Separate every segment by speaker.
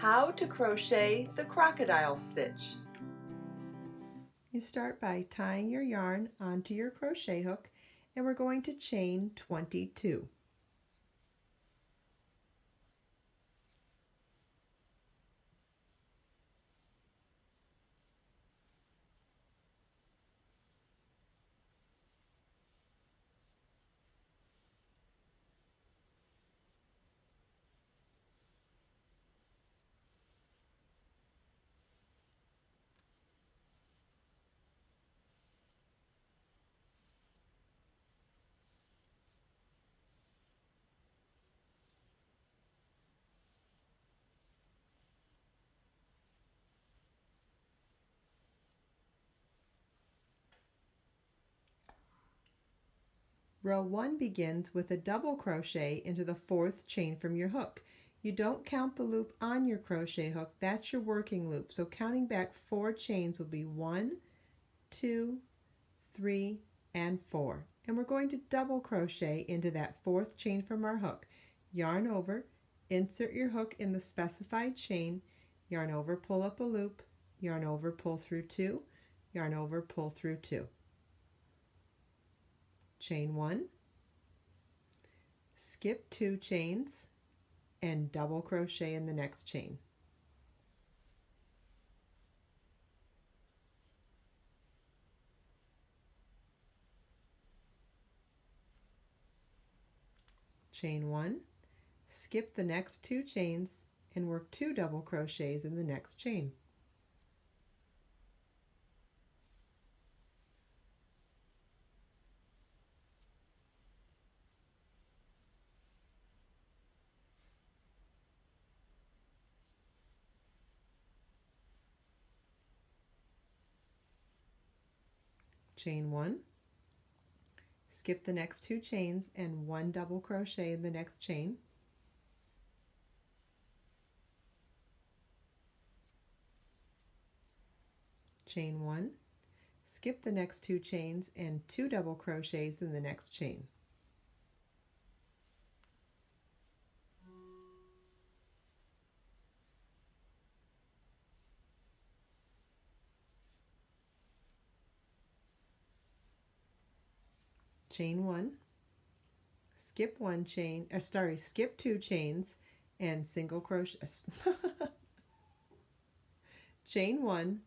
Speaker 1: How to crochet the crocodile stitch.
Speaker 2: You start by tying your yarn onto your crochet hook, and we're going to chain 22. Row 1 begins with a double crochet into the 4th chain from your hook. You don't count the loop on your crochet hook, that's your working loop. So counting back 4 chains will be 1, 2, 3, and 4. And we're going to double crochet into that 4th chain from our hook. Yarn over, insert your hook in the specified chain, yarn over, pull up a loop, yarn over, pull through 2, yarn over, pull through 2. Chain 1, skip 2 chains, and double crochet in the next chain. Chain 1, skip the next 2 chains, and work 2 double crochets in the next chain. Chain 1, skip the next 2 chains and 1 double crochet in the next chain. Chain 1, skip the next 2 chains and 2 double crochets in the next chain. Chain 1, skip 2 chains and single crochet. Chain 1,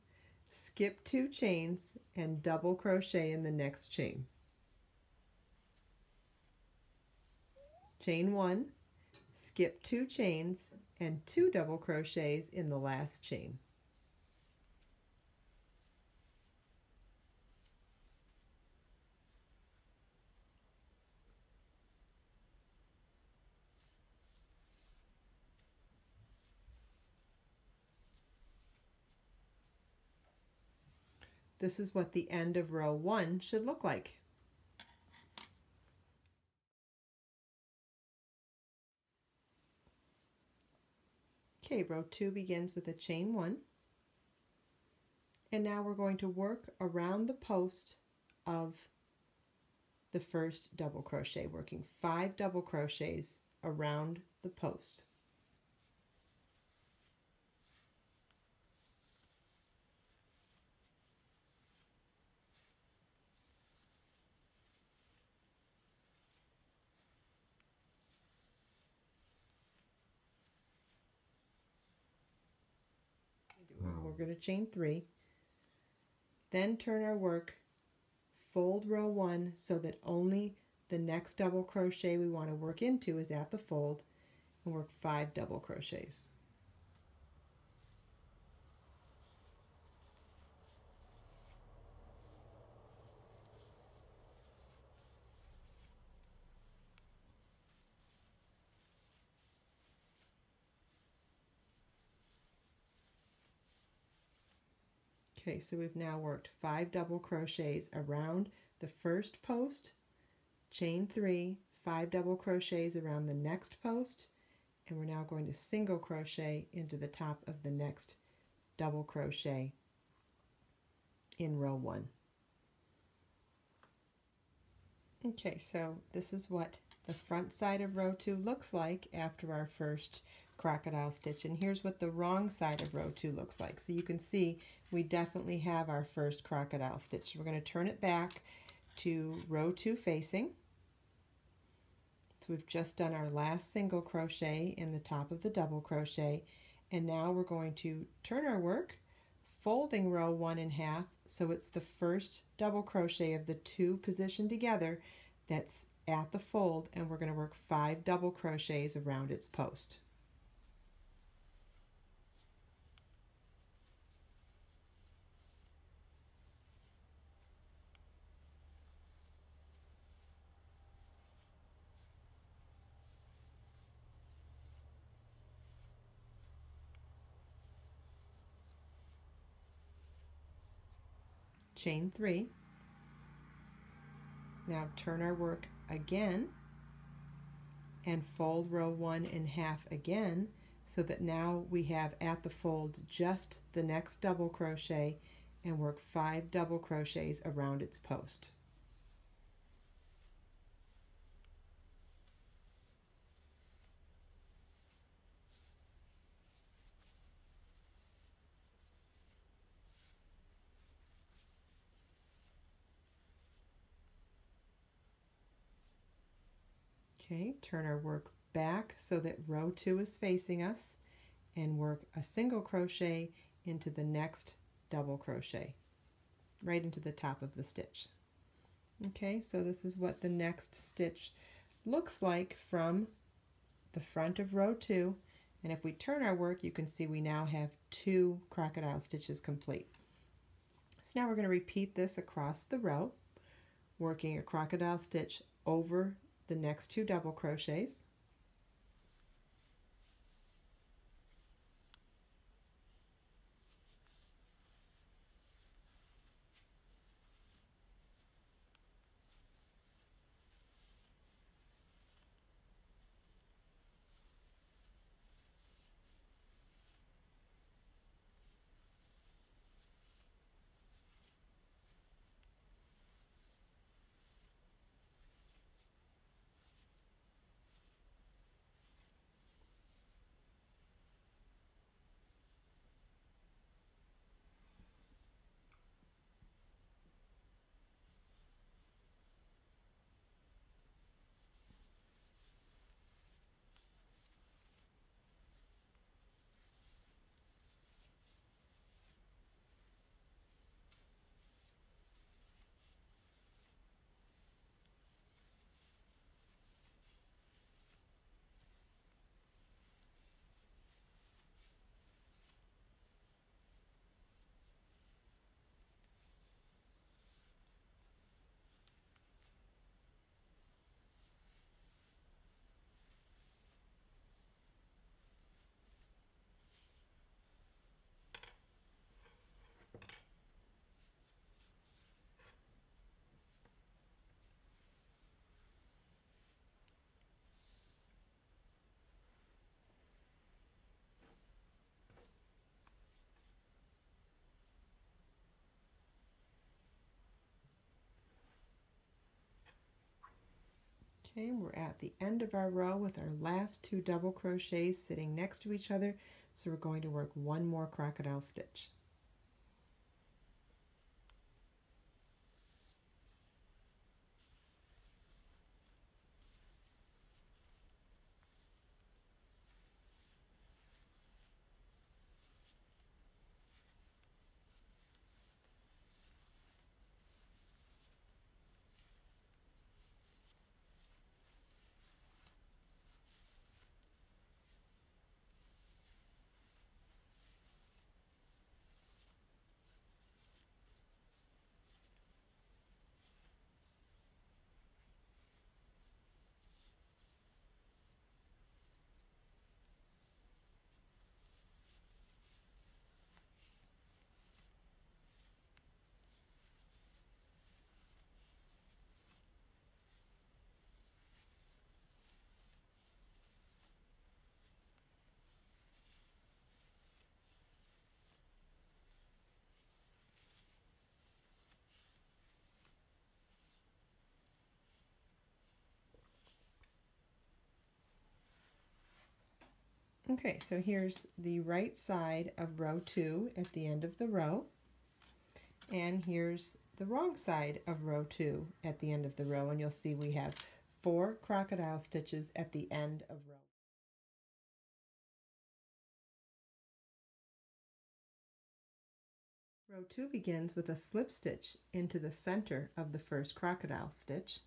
Speaker 2: skip 2 chains and double crochet in the next chain. Chain 1, skip 2 chains and 2 double crochets in the last chain. This is what the end of row 1 should look like. Okay, row 2 begins with a chain 1. And now we're going to work around the post of the first double crochet, working 5 double crochets around the post. We're going to chain 3, then turn our work, fold row 1 so that only the next double crochet we want to work into is at the fold, and work 5 double crochets. Okay, so we've now worked 5 double crochets around the first post, chain 3, 5 double crochets around the next post, and we're now going to single crochet into the top of the next double crochet in row 1. Okay, so this is what the front side of row 2 looks like after our first crocodile stitch, and here's what the wrong side of row 2 looks like. So you can see we definitely have our first crocodile stitch. We're going to turn it back to row 2 facing. So we've just done our last single crochet in the top of the double crochet, and now we're going to turn our work, folding row 1 in half so it's the first double crochet of the 2 positioned together that's at the fold, and we're going to work 5 double crochets around its post. Chain 3. Now turn our work again and fold row 1 in half again, so that now we have at the fold just the next double crochet, and work 5 double crochets around its post. Okay, turn our work back so that row 2 is facing us, and work a single crochet into the next double crochet, right into the top of the stitch. Okay, so this is what the next stitch looks like from the front of row 2, and if we turn our work, you can see we now have 2 crocodile stitches complete. So now we're going to repeat this across the row, working a crocodile stitch over the next 2 double crochets. Okay, we're at the end of our row with our last 2 double crochets sitting next to each other, so we're going to work 1 more crocodile stitch. Okay, so here's the right side of row 2 at the end of the row, and here's the wrong side of row 2 at the end of the row, and you'll see we have 4 crocodile stitches at the end of row. Row 2 begins with a slip stitch into the center of the first crocodile stitch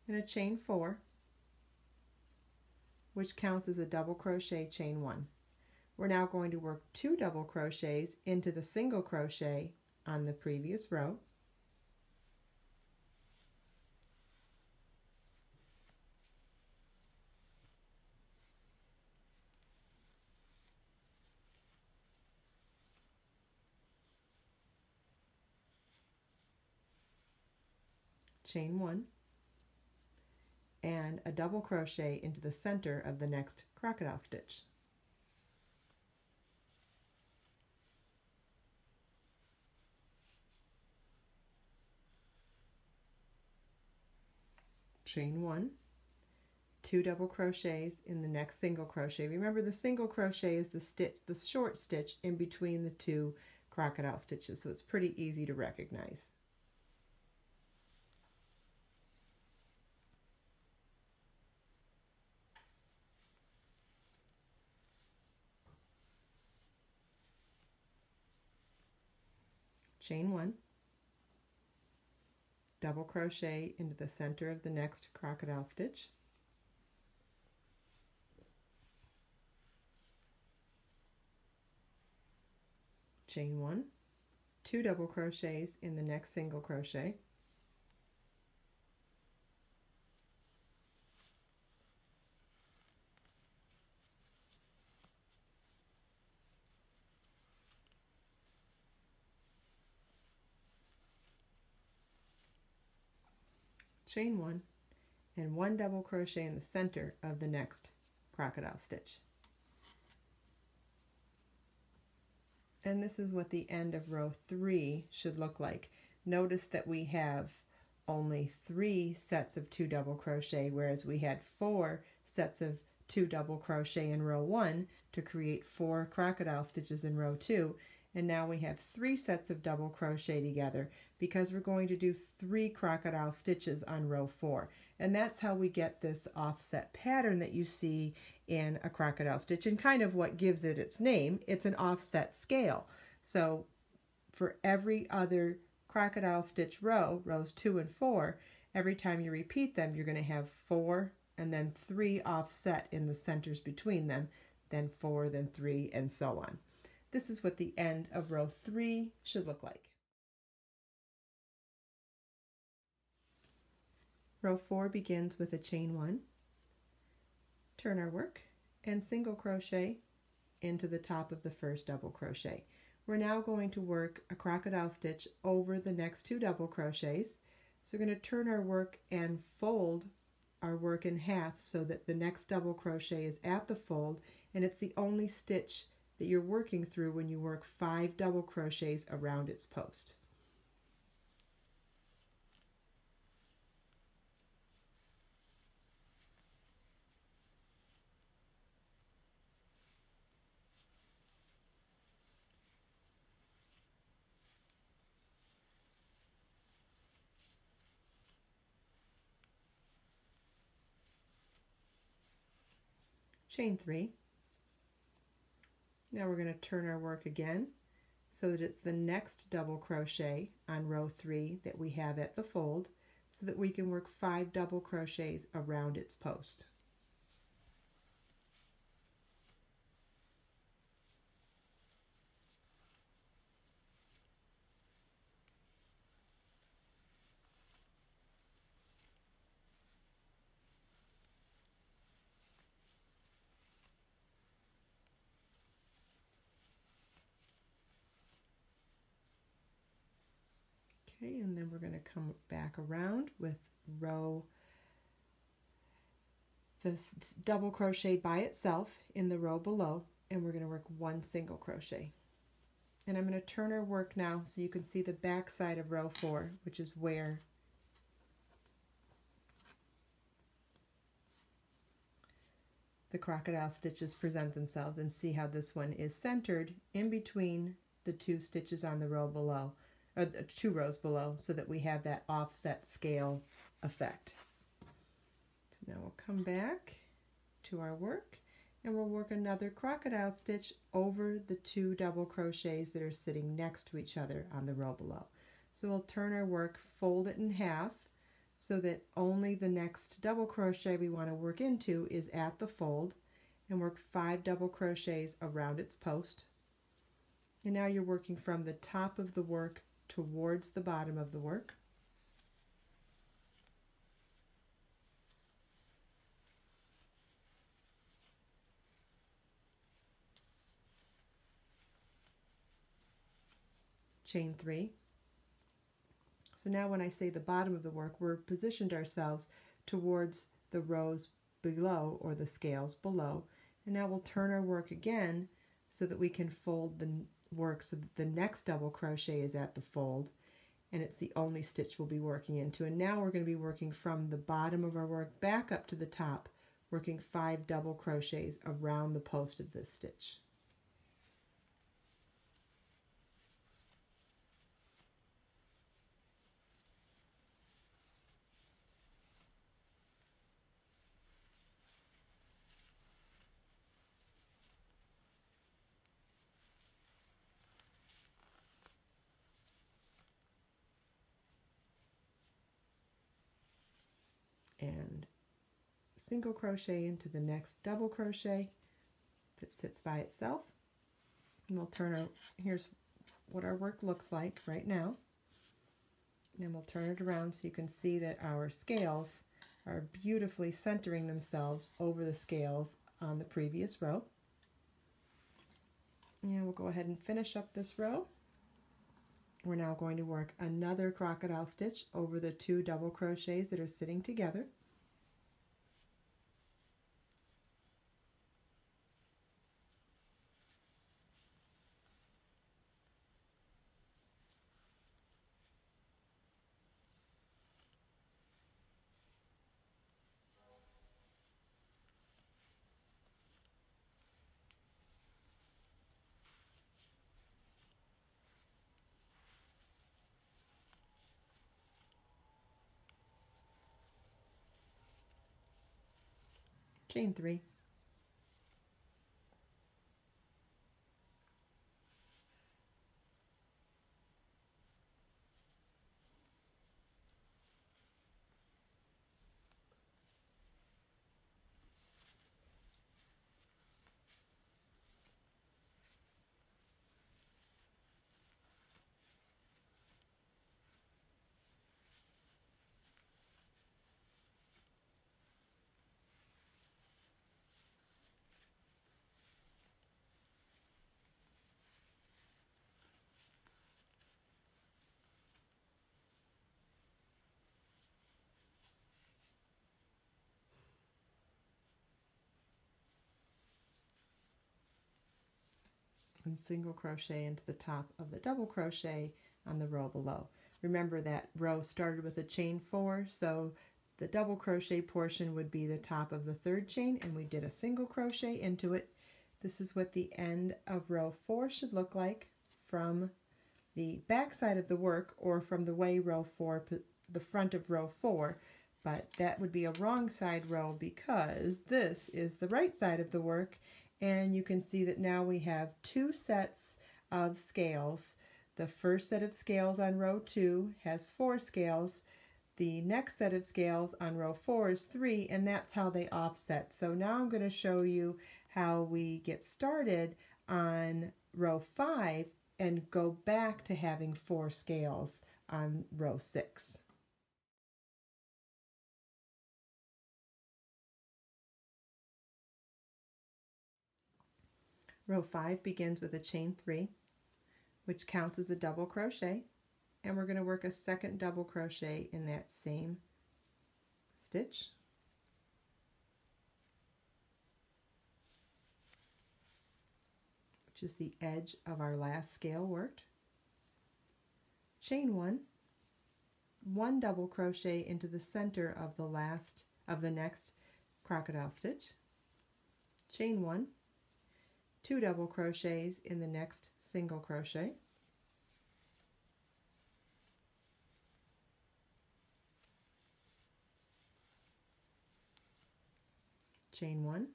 Speaker 2: and a chain 4, which counts as a double crochet chain 1. We're now going to work 2 double crochets into the single crochet on the previous row. Chain 1, and a double crochet into the center of the next crocodile stitch. Chain 1, 2 double crochets in the next single crochet. Remember, the single crochet is the short stitch in between the 2 crocodile stitches, so it's pretty easy to recognize. Chain 1, double crochet into the center of the next crocodile stitch, chain 1, 2 double crochets in the next single crochet, chain 1, and 1 double crochet in the center of the next crocodile stitch. And this is what the end of row 3 should look like. Notice that we have only 3 sets of 2 double crochet, whereas we had 4 sets of 2 double crochet in row 1 to create 4 crocodile stitches in row 2. And now we have 3 sets of double crochet together because we're going to do 3 crocodile stitches on row 4. And that's how we get this offset pattern that you see in a crocodile stitch, and kind of what gives it its name. It's an offset scale. So for every other crocodile stitch row, rows 2 and 4, every time you repeat them, you're going to have 4 and then 3 offset in the centers between them, then 4, then 3, and so on. This is what the end of row 3 should look like. Row 4 begins with a chain 1, turn our work, and single crochet into the top of the first double crochet. We're now going to work a crocodile stitch over the next 2 double crochets. So we're going to turn our work and fold our work in half so that the next double crochet is at the fold, and it's the only stitch that you're working through when you work 5 double crochets around its post. Chain 3. Now we're going to turn our work again so that it's the next double crochet on row 3 that we have at the fold, so that we can work 5 double crochets around its post. Okay, and then we're going to come back around with this double crochet by itself in the row below, and we're going to work 1 single crochet. And I'm going to turn our work now so you can see the back side of row 4, which is where the crocodile stitches present themselves, and see how this one is centered in between the two stitches on the row below, or the 2 rows below, so that we have that offset scale effect. So now we'll come back to our work and we'll work another crocodile stitch over the 2 double crochets that are sitting next to each other on the row below. So we'll turn our work, fold it in half so that only the next double crochet we want to work into is at the fold, and work 5 double crochets around its post. And now you're working from the top of the work towards the bottom of the work. Chain 3. So now when I say the bottom of the work, we're positioned ourselves towards the rows below, or the scales below. And now we'll turn our work again so that we can fold the work so that the next double crochet is at the fold, and it's the only stitch we'll be working into. And now we're going to be working from the bottom of our work back up to the top, working 5 double crochets around the post of this stitch. And single crochet into the next double crochet that sits by itself, and we'll turn our, here's what our work looks like right now, and we'll turn it around so you can see that our scales are beautifully centering themselves over the scales on the previous row. And we'll go ahead and finish up this row. We're now going to work another crocodile stitch over the 2 double crochets that are sitting together. Chain 3. And single crochet into the top of the double crochet on the row below. Remember that row started with a chain 4, so the double crochet portion would be the top of the 3rd chain, and we did a single crochet into it. This is what the end of row 4 should look like from the back side of the work, or from the way row 4, the front of row 4, but that would be a wrong side row because this is the right side of the work. And you can see that now we have 2 sets of scales. The first set of scales on row 2 has 4 scales. The next set of scales on row 4 is 3, and that's how they offset. So now I'm going to show you how we get started on row 5 and go back to having 4 scales on row 6. Row 5 begins with a chain 3, which counts as a double crochet, and we're going to work a second double crochet in that same stitch. Which is the edge of our last scale worked. Chain 1 double crochet into the center of the next crocodile stitch. chain 1, 2 double crochets in the next single crochet, chain 1,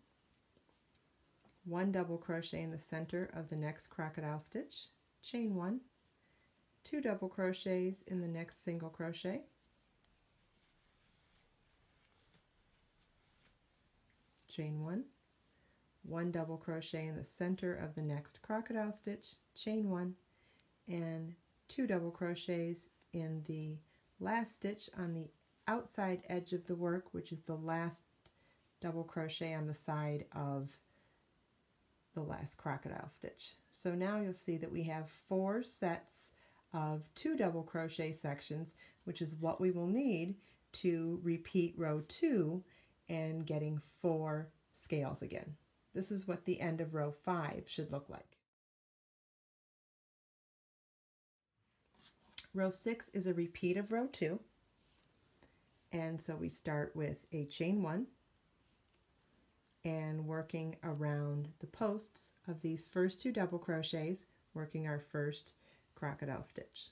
Speaker 2: 1 double crochet in the center of the next crocodile stitch, chain 1, 2 double crochets in the next single crochet, chain 1, 1 double crochet in the center of the next crocodile stitch, chain 1, and 2 double crochets in the last stitch on the outside edge of the work, which is the last double crochet on the side of the last crocodile stitch. So now you'll see that we have 4 sets of 2 double crochet sections, which is what we will need to repeat row 2 and getting 4 scales again. This is what the end of row 5 should look like. Row 6 is a repeat of row 2, and so we start with a chain 1 and working around the posts of these first 2 double crochets, working our first crocodile stitch.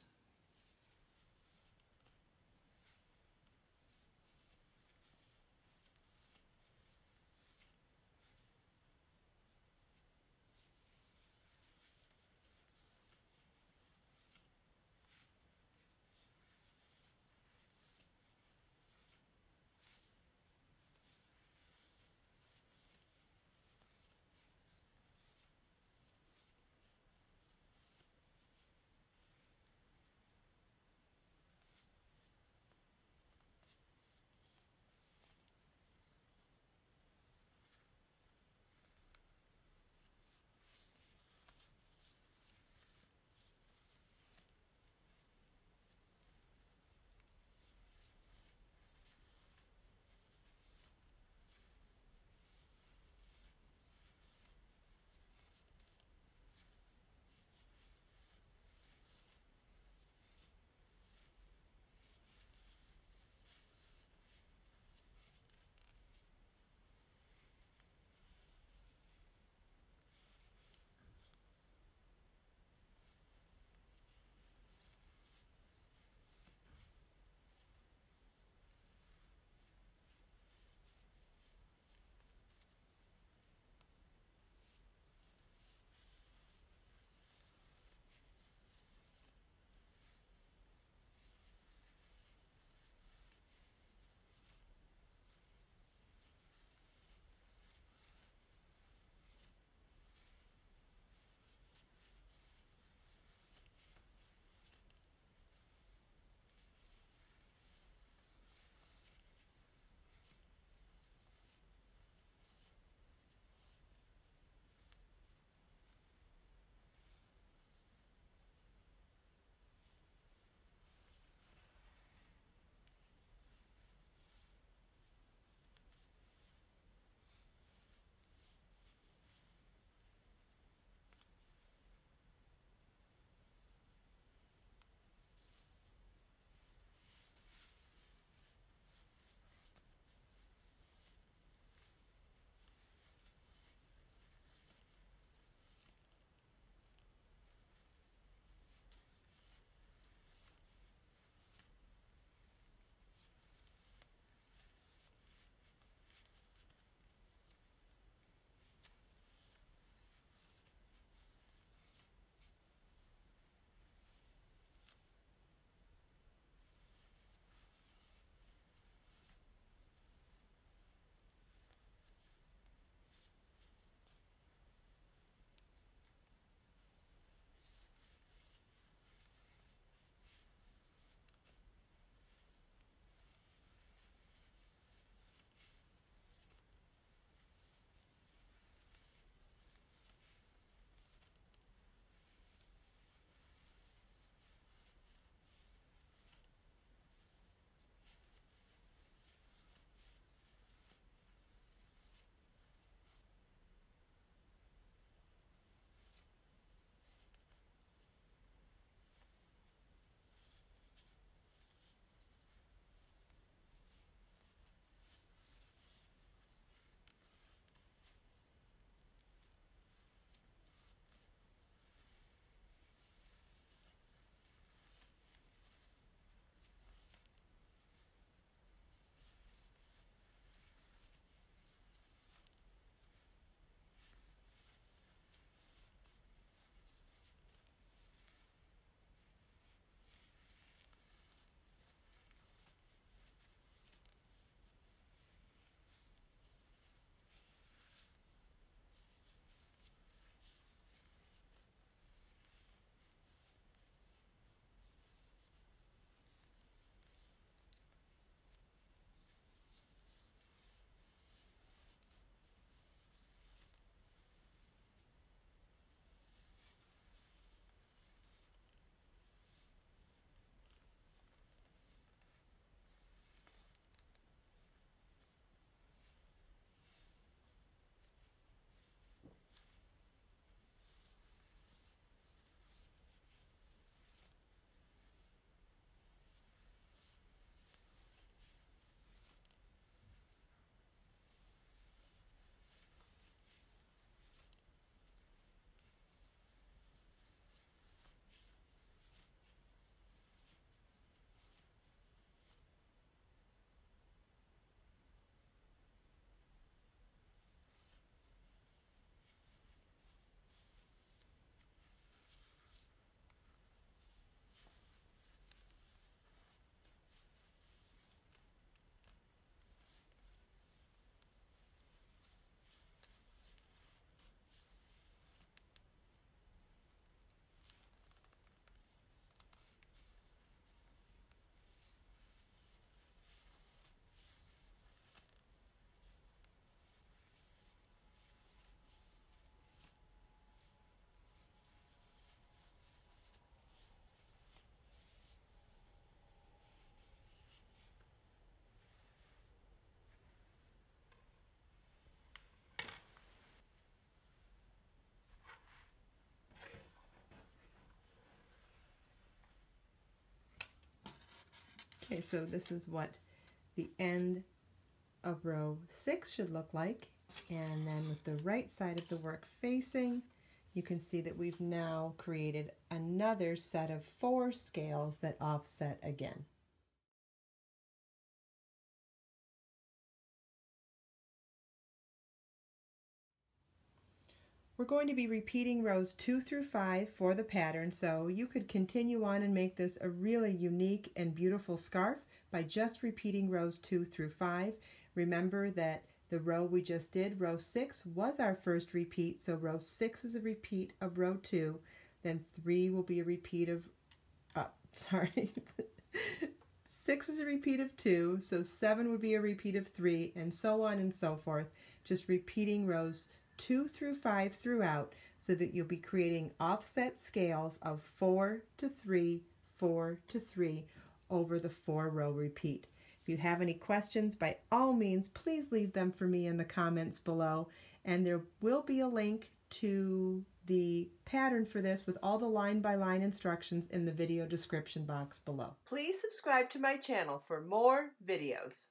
Speaker 2: Okay, so this is what the end of row 6 should look like. And then with the right side of the work facing, you can see that we've now created another set of 4 scales that offset again. We're going to be repeating rows 2 through 5 for the pattern, so you could continue on and make this a really unique and beautiful scarf by just repeating rows 2 through 5. Remember that the row we just did, row 6, was our first repeat, so row 6 is a repeat of row 2, then 3 will be a repeat of, 6 is a repeat of 2, so 7 would be a repeat of 3, and so on and so forth, just repeating rows 2 through 5 throughout, so that you'll be creating offset scales of 4 to 3, 4 to 3 over the 4-row repeat. If you have any questions, by all means, please leave them for me in the comments below, and there will be a link to the pattern for this with all the line-by-line instructions in the video description box below.
Speaker 1: Please subscribe to my channel for more videos.